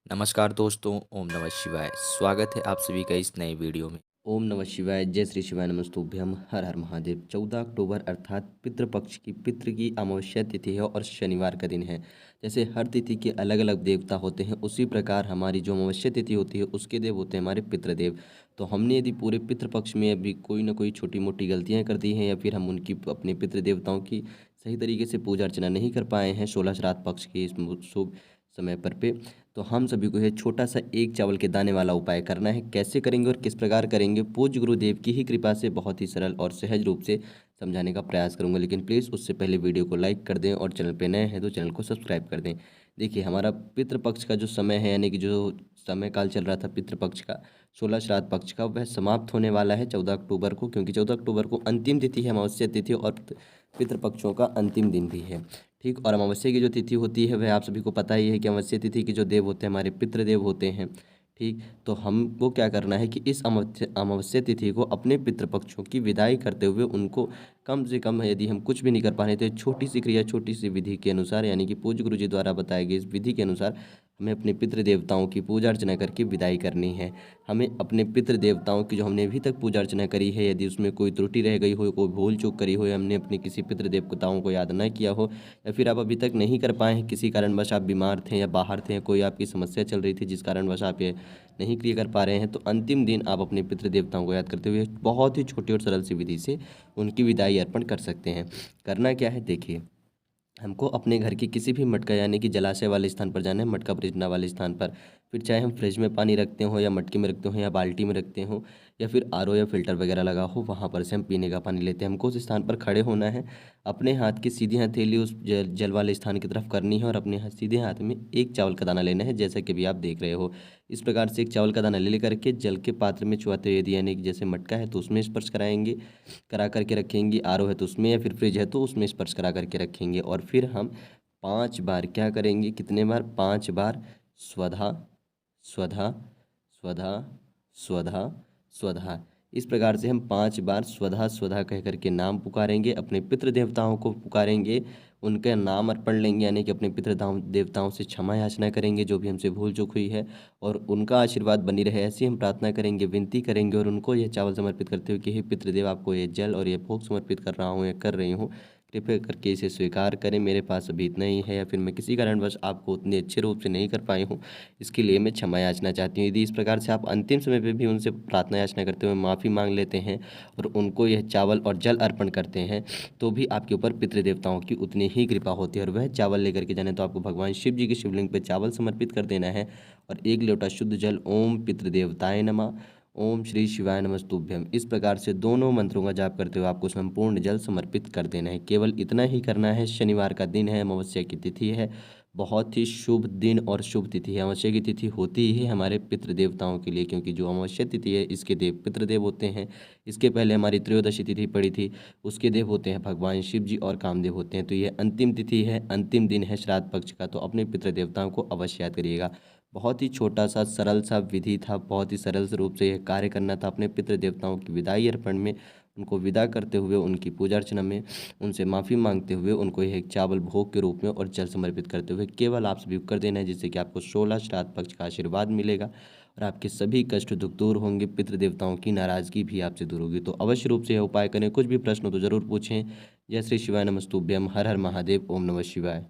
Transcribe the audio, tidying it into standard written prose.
नमस्कार दोस्तों, ओम नमः शिवाय। स्वागत है आप सभी का इस नए वीडियो में। ओम नमः शिवाय, जय श्री शिवाय नमस्तुभ्यम, हर हर महादेव। 14 अक्टूबर अर्थात पितृपक्ष की पितृ की अमावस्या तिथि है और शनिवार का दिन है। जैसे हर तिथि के अलग अलग देवता होते हैं, उसी प्रकार हमारी जो अमावस्या तिथि होती है उसके देव होते हैं हमारे पितृदेव। तो हमने यदि पूरे पितृपक्ष में अभी कोई ना कोई छोटी मोटी गलतियाँ कर दी हैं या फिर हम उनकी अपने पितृ देवताओं की सही तरीके से पूजा अर्चना नहीं कर पाए हैं 16 श्राद्ध पक्ष के इस शुभ समय पर पे, तो हम सभी को यह छोटा सा एक चावल के दाने वाला उपाय करना है। कैसे करेंगे और किस प्रकार करेंगे, पूज्य गुरुदेव की ही कृपा से बहुत ही सरल और सहज रूप से समझाने का प्रयास करूंगा। लेकिन प्लीज़ उससे पहले वीडियो को लाइक कर दें और चैनल पे नए हैं तो चैनल को सब्सक्राइब कर दें। देखिए, हमारा पितृपक्ष का जो समय है, यानी कि जो समय काल चल रहा था पितृपक्ष का 16 श्राद्ध पक्ष का, वह समाप्त होने वाला है 14 अक्टूबर को, क्योंकि 14 अक्टूबर को अंतिम तिथि है अमावस्या तिथि और पितृपक्षों का अंतिम दिन भी है। ठीक, और अमावस्या की जो तिथि होती है वह आप सभी को पता ही है कि अमावस्या तिथि के जो देव होते हैं हमारे पितृदेव होते हैं। ठीक, तो हमको क्या करना है कि इस अमावस्या तिथि को अपने पितृपक्षों की विदाई करते हुए उनको कम से कम, यदि हम कुछ भी नहीं कर पा रहे, तो एक छोटी सी क्रिया छोटी सी विधि के अनुसार, यानी कि पूज्य गुरु जी द्वारा बताए गए इस विधि के अनुसार हमें अपने पितृ देवताओं की पूजा अर्चना करके विदाई करनी है। हमें अपने पितृ देवताओं की जो हमने अभी तक पूजा अर्चना करी है, यदि उसमें कोई त्रुटि रह गई हो, कोई भूल चूक करी हो, या हमने अपने किसी पितृ देवताओं को याद न किया हो, या फिर आप अभी तक नहीं कर पाए हैं, किसी कारणवश आप बीमार थे या बाहर थे, कोई आपकी समस्या चल रही थी जिस कारणवश आप ये नहीं क्लियर कर पा रहे हैं, तो अंतिम दिन आप अपने पितृ देवताओं को याद करते हुए बहुत ही छोटी और सरल सी विधि से उनकी विदाई अर्पण कर सकते हैं। करना क्या है, देखिए, हमको अपने घर के किसी भी मटका, यानी कि जलाशय वाले स्थान पर जाना है, मटका परियोजना वाले स्थान पर। फिर चाहे हम फ्रिज में पानी रखते हो या मटके में रखते हो या बाल्टी में रखते हो या फिर आरओ या फिल्टर वगैरह लगा हो, वहाँ पर से हम पीने का पानी लेते हैं। हमको उस स्थान पर खड़े होना है, अपने हाथ की सीधी हथेली उस जल वाले स्थान की तरफ करनी है और अपने सीधे हाथ में एक चावल का दाना लेना है, जैसा कि अभी आप देख रहे हो। इस प्रकार से एक चावल का दाना ले लेकर के जल के पात्र में चुहाते हुए, यानी कि जैसे मटका है तो उसमें स्पर्श कराएंगे, करा करके रखेंगे, आरओ है तो उसमें, या फिर फ्रिज है तो उसमें स्पर्श करा करके रखेंगे। और फिर हम 5 बार क्या करेंगे, कितने बार, 5 बार स्वधा स्वधा स्वधा स्वधा स्वधा, इस प्रकार से हम 5 बार स्वधा स्वधा कह करके नाम पुकारेंगे, अपने पितृ देवताओं को पुकारेंगे, उनका नाम अर्पण लेंगे, यानी कि अपने पितृ देवताओं से क्षमा याचना करेंगे जो भी हमसे भूल चूक हुई है, और उनका आशीर्वाद बनी रहे ऐसी हम प्रार्थना करेंगे, विनती करेंगे, और उनको यह चावल समर्पित करते हुए कि हे पितृदेव, आपको ये जल और ये भोग समर्पित कर रहा हूँ या कर रही हूँ, कृपया करके इसे स्वीकार करें। मेरे पास अभी इतना ही है, या फिर मैं किसी कारणवश आपको उतने अच्छे रूप से नहीं कर पाई हूँ, इसके लिए मैं क्षमा याचना चाहती हूँ। यदि इस प्रकार से आप अंतिम समय पे भी उनसे प्रार्थना याचना करते हुए माफ़ी मांग लेते हैं और उनको यह चावल और जल अर्पण करते हैं, तो भी आपके ऊपर पितृदेवताओं की उतनी ही कृपा होती है। और वह चावल लेकर के जाने, तो आपको भगवान शिव जी के शिवलिंग पर चावल समर्पित कर देना है और 1 लोटा शुद्ध जल, ओम पितृदेवताय नमः, ओम श्री शिवाय नमस्तुभ्यम, इस प्रकार से दोनों मंत्रों का जाप करते हुए आपको संपूर्ण जल समर्पित कर देना है। केवल इतना ही करना है। शनिवार का दिन है, अमावस्या की तिथि है, बहुत ही शुभ दिन और शुभ तिथि है। अमावस्या की तिथि होती ही है हमारे पितृ देवताओं के लिए, क्योंकि जो अमावस्या तिथि है इसके देव पितृदेव होते हैं। इसके पहले हमारी त्रयोदशी तिथि पड़ी थी, उसके देव होते हैं भगवान शिव जी और कामदेव होते हैं। तो ये अंतिम तिथि है, अंतिम दिन है श्राद्ध पक्ष का, तो अपने पितृ देवताओं को अवश्य याद करिएगा। बहुत ही छोटा सा सरल सा विधि था, बहुत ही सरल रूप से यह कार्य करना था। अपने पितृ देवताओं की विदाई अर्पण में उनको विदा करते हुए, उनकी पूजा अर्चना में उनसे माफ़ी मांगते हुए, उनको यह एक चावल भोग के रूप में और जल समर्पित करते हुए केवल आप सभी को कर देना है, जिससे कि आपको 16 श्राद्ध पक्ष का आशीर्वाद मिलेगा और आपके सभी कष्ट दुख दूर होंगे, पितृ देवताओं की नाराज़गी भी आपसे दूर होगी। तो अवश्य रूप से यह उपाय करें। कुछ भी प्रश्न हो तो ज़रूर पूछें। जय श्री शिवाय नमस्तुभ्यम, हर हर महादेव, ओम नमः शिवाय।